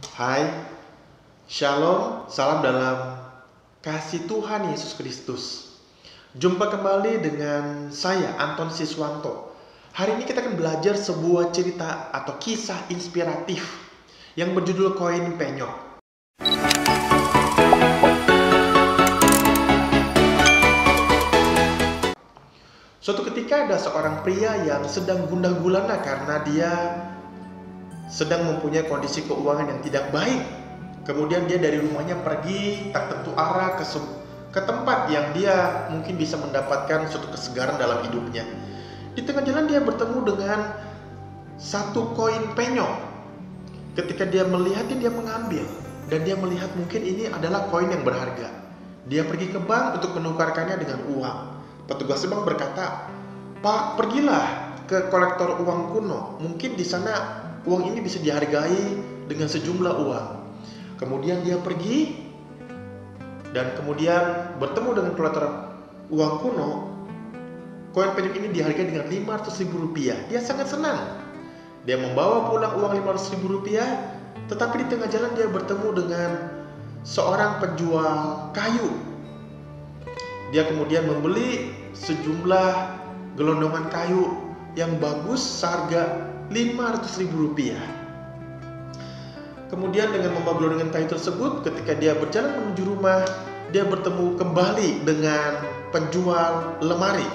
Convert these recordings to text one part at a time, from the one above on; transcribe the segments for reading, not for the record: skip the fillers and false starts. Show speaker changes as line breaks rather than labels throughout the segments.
Hai, Shalom, salam dalam kasih Tuhan Yesus Kristus. Jumpa kembali dengan saya, Anton Siswanto. Hari ini kita akan belajar sebuah cerita atau kisah inspiratif yang berjudul Koin Penyok. Suatu ketika ada seorang pria yang sedang gundah gulana karena dia sedang mempunyai kondisi keuangan yang tidak baik. Kemudian dia dari rumahnya pergi tak tentu arah ke tempat yang dia mungkin bisa mendapatkan suatu kesegaran dalam hidupnya. Di tengah jalan dia bertemu dengan satu koin penyok. Ketika dia melihatnya, dia mengambil dan dia melihat mungkin ini adalah koin yang berharga. Dia pergi ke bank untuk menukarkannya dengan uang. Petugas bank berkata, "Pak, pergilah ke kolektor uang kuno. Mungkin di sana uang ini bisa dihargai dengan sejumlah uang." Kemudian dia pergi dan kemudian bertemu dengan kolektor uang kuno. Koin penyok ini dihargai dengan Rp500.000. Dia sangat senang. Dia membawa pulang uang Rp500.000, tetapi di tengah jalan dia bertemu dengan seorang penjual kayu. Dia kemudian membeli sejumlah gelondongan kayu yang bagus seharga Rp500.000. Kemudian dengan membawa gelondongan kayu tersebut, ketika dia berjalan menuju rumah, dia bertemu kembali dengan penjual lemari.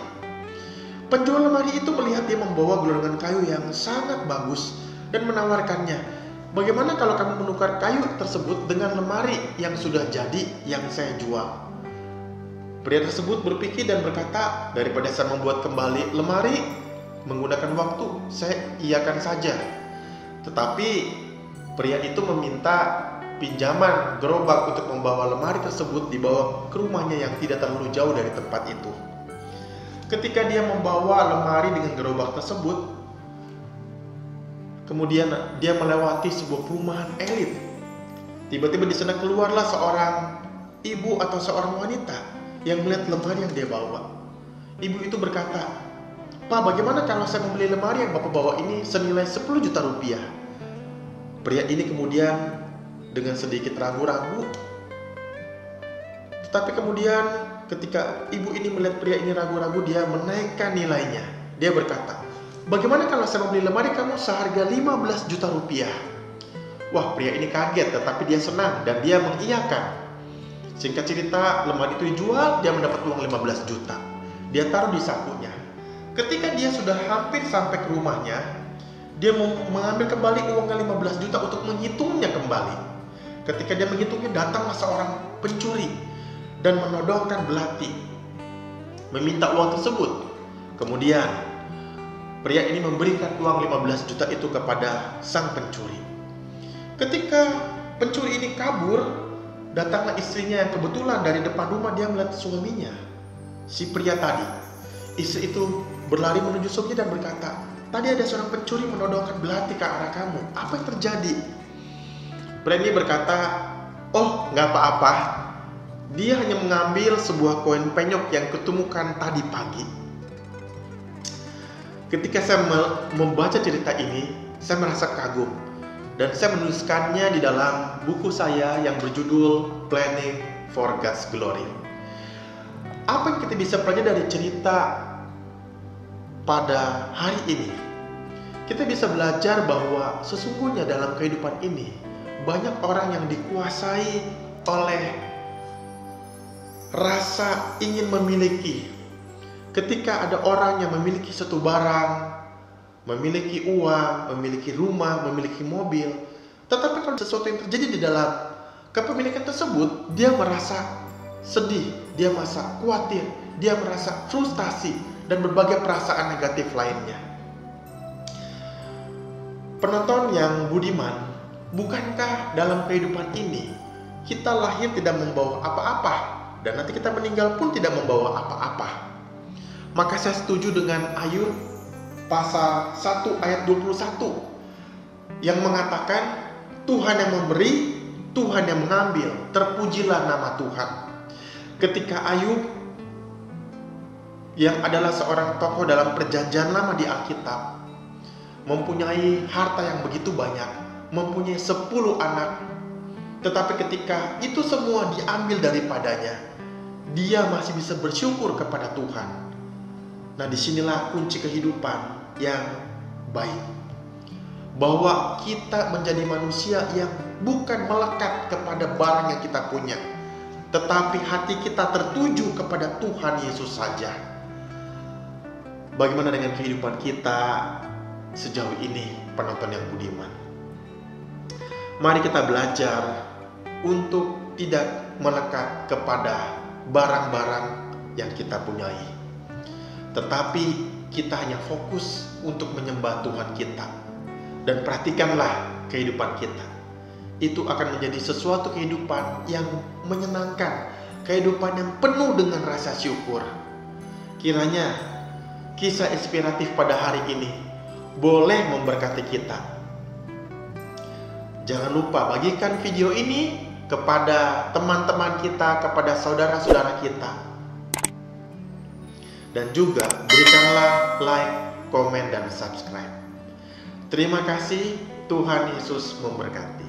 Penjual lemari itu melihat dia membawa gelondongan kayu yang sangat bagus dan menawarkannya, "Bagaimana kalau kamu menukar kayu tersebut dengan lemari yang sudah jadi yang saya jual?" Pria tersebut berpikir dan berkata, "Daripada saya membuat kembali lemari menggunakan waktu, saya iakan saja." Tetapi pria itu meminta pinjaman gerobak untuk membawa lemari tersebut dibawa ke rumahnya yang tidak terlalu jauh dari tempat itu. Ketika dia membawa lemari dengan gerobak tersebut, kemudian dia melewati sebuah perumahan elit. Tiba-tiba di sana keluarlah seorang ibu atau seorang wanita yang melihat lemari yang dia bawa. Ibu itu berkata, "Pak, bagaimana kalau saya membeli lemari yang Bapak bawa ini senilai 10 juta rupiah?" Pria ini kemudian dengan sedikit ragu-ragu, tetapi kemudian ketika ibu ini melihat pria ini ragu-ragu, dia menaikkan nilainya. Dia berkata, "Bagaimana kalau saya membeli lemari kamu seharga 15 juta rupiah?" Wah, pria ini kaget, tetapi dia senang dan dia mengiyakan. Singkat cerita, lemari itu dijual, dia mendapat uang 15 juta. Dia taruh di sakunya. Ketika dia sudah hampir sampai ke rumahnya, dia mengambil kembali uangnya 15 juta untuk menghitungnya kembali. Ketika dia menghitungnya, datanglah seorang pencuri dan menodongkan belati, meminta uang tersebut. Kemudian pria ini memberikan uang 15 juta itu kepada sang pencuri. Ketika pencuri ini kabur, datanglah istrinya yang kebetulan dari depan rumah. Dia melihat suaminya, si pria tadi. Istri itu berlari menuju suaminya dan berkata, "Tadi ada seorang pencuri menodongkan belati ke arah kamu. Apa yang terjadi?" Pria ini berkata, "Oh, nggak apa-apa. Dia hanya mengambil sebuah koin penyok yang kutemukan tadi pagi." Ketika saya membaca cerita ini, saya merasa kagum. Dan saya menuliskannya di dalam buku saya yang berjudul Planning for God's Glory. Apa yang kita bisa pelajari dari cerita pada hari ini? Kita bisa belajar bahwa sesungguhnya dalam kehidupan ini banyak orang yang dikuasai oleh rasa ingin memiliki. Ketika ada orang yang memiliki satu barang, memiliki uang, memiliki rumah, memiliki mobil, tetapi kalau sesuatu yang terjadi di dalam kepemilikan tersebut, dia merasa sedih, dia merasa khawatir, dia merasa frustasi, dan berbagai perasaan negatif lainnya. Penonton yang budiman, bukankah dalam kehidupan ini kita lahir tidak membawa apa-apa, dan nanti kita meninggal pun tidak membawa apa-apa? Maka saya setuju dengan Ayub pasal 1 ayat 21 yang mengatakan, "Tuhan yang memberi, Tuhan yang mengambil, terpujilah nama Tuhan." Ketika Ayub yang adalah seorang tokoh dalam perjanjian lama di Alkitab mempunyai harta yang begitu banyak, mempunyai 10 anak, tetapi ketika itu semua diambil daripadanya, dia masih bisa bersyukur kepada Tuhan. Nah, disinilah kunci kehidupan yang baik, bahwa kita menjadi manusia yang bukan melekat kepada barang yang kita punya, tetapi hati kita tertuju kepada Tuhan Yesus saja. Bagaimana dengan kehidupan kita sejauh ini, penonton yang budiman? Mari kita belajar untuk tidak melekat kepada barang-barang yang kita punyai, tetapi kita hanya fokus untuk menyembah Tuhan kita. Dan perhatikanlah kehidupan kita, itu akan menjadi sesuatu kehidupan yang menyenangkan, kehidupan yang penuh dengan rasa syukur. Kiranya kisah inspiratif pada hari ini boleh memberkati kita. Jangan lupa bagikan video ini kepada teman-teman kita, kepada saudara-saudara kita. Dan juga berikanlah like, komen, dan subscribe. Terima kasih, Tuhan Yesus memberkati.